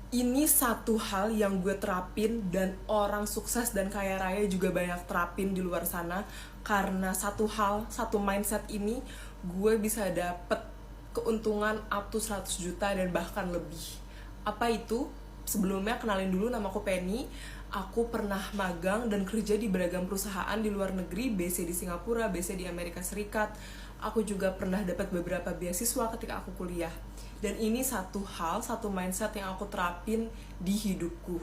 Ini satu hal yang gue terapin dan orang sukses dan kaya raya juga banyak terapin di luar sana. Karena satu hal, satu mindset ini, gue bisa dapet keuntungan up to 100 juta dan bahkan lebih. Apa itu? Sebelumnya kenalin dulu, nama aku Penny. Aku pernah magang dan kerja di beragam perusahaan di luar negeri, BC di Singapura, BC di Amerika Serikat. Aku juga pernah dapat beberapa beasiswa ketika aku kuliah. Dan ini satu hal, satu mindset yang aku terapin di hidupku.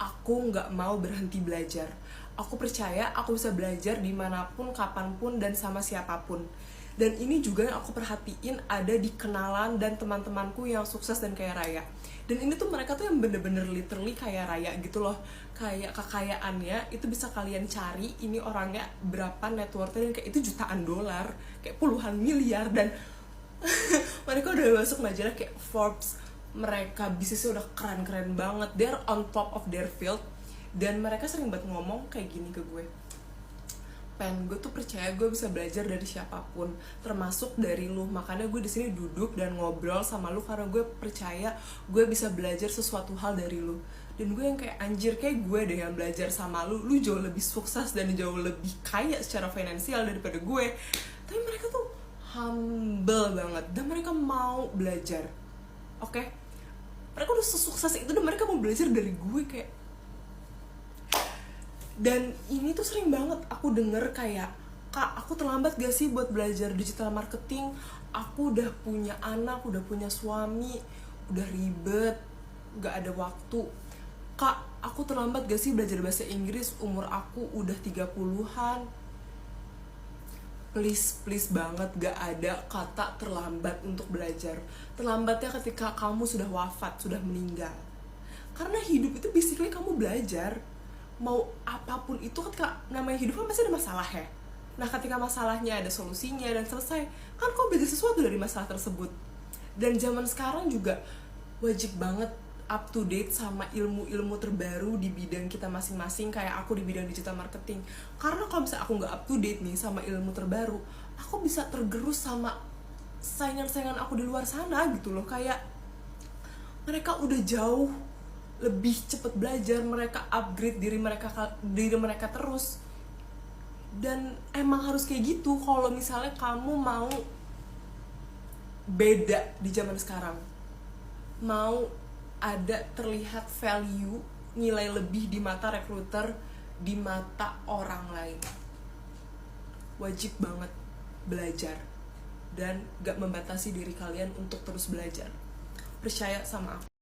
Aku nggak mau berhenti belajar. Aku percaya aku bisa belajar dimanapun, kapanpun, dan sama siapapun. Dan ini juga yang aku perhatiin ada di kenalan dan teman-temanku yang sukses dan kaya raya. Dan ini tuh mereka tuh yang bener-bener literally kaya raya gitu loh. Kayak kekayaannya itu bisa kalian cari, ini orangnya berapa net worth-nya, dan kayak itu jutaan dolar, kayak puluhan miliar. Dan mereka udah masuk majalah kayak Forbes, mereka bisnisnya udah keren-keren banget, they're on top of their field. Dan mereka sering banget ngomong kayak gini ke gue, Pen, gue tuh percaya gue bisa belajar dari siapapun, termasuk dari lu. Makanya gue di sini duduk dan ngobrol sama lu karena gue percaya gue bisa belajar sesuatu hal dari lu. Dan gue yang kayak anjir, kayak gue deh yang belajar sama lu. Lu jauh lebih sukses dan jauh lebih kaya secara finansial daripada gue. Tapi mereka tuh humble banget dan mereka mau belajar. Oke? Mereka udah sesukses itu dan mereka mau belajar dari gue kayak. Dan ini tuh sering banget aku denger kayak, Kak, aku terlambat gak sih buat belajar digital marketing? Aku udah punya anak, udah punya suami, udah ribet, gak ada waktu. Kak, aku terlambat gak sih belajar bahasa Inggris? Umur aku udah 30-an. Please banget, gak ada kata terlambat untuk belajar. Terlambatnya ketika kamu sudah wafat, sudah meninggal. Karena hidup itu basically kamu belajar. Mau apapun itu, ketika namanya hidup kan pasti ada masalah ya. Nah, ketika masalahnya ada solusinya dan selesai, kan kau belajar sesuatu dari masalah tersebut. Dan zaman sekarang juga wajib banget up to date sama ilmu-ilmu terbaru di bidang kita masing-masing. Kayak aku di bidang digital marketing, karena kalau misalnya aku nggak up to date nih sama ilmu terbaru, aku bisa tergerus sama saingan-saingan aku di luar sana gitu loh. Kayak mereka udah jauh lebih cepat belajar, mereka upgrade diri mereka terus. Dan emang harus kayak gitu kalau misalnya kamu mau beda di zaman sekarang, mau ada terlihat value, nilai lebih di mata recruiter, di mata orang lain. Wajib banget belajar dan gak membatasi diri kalian untuk terus belajar. Percaya sama aku.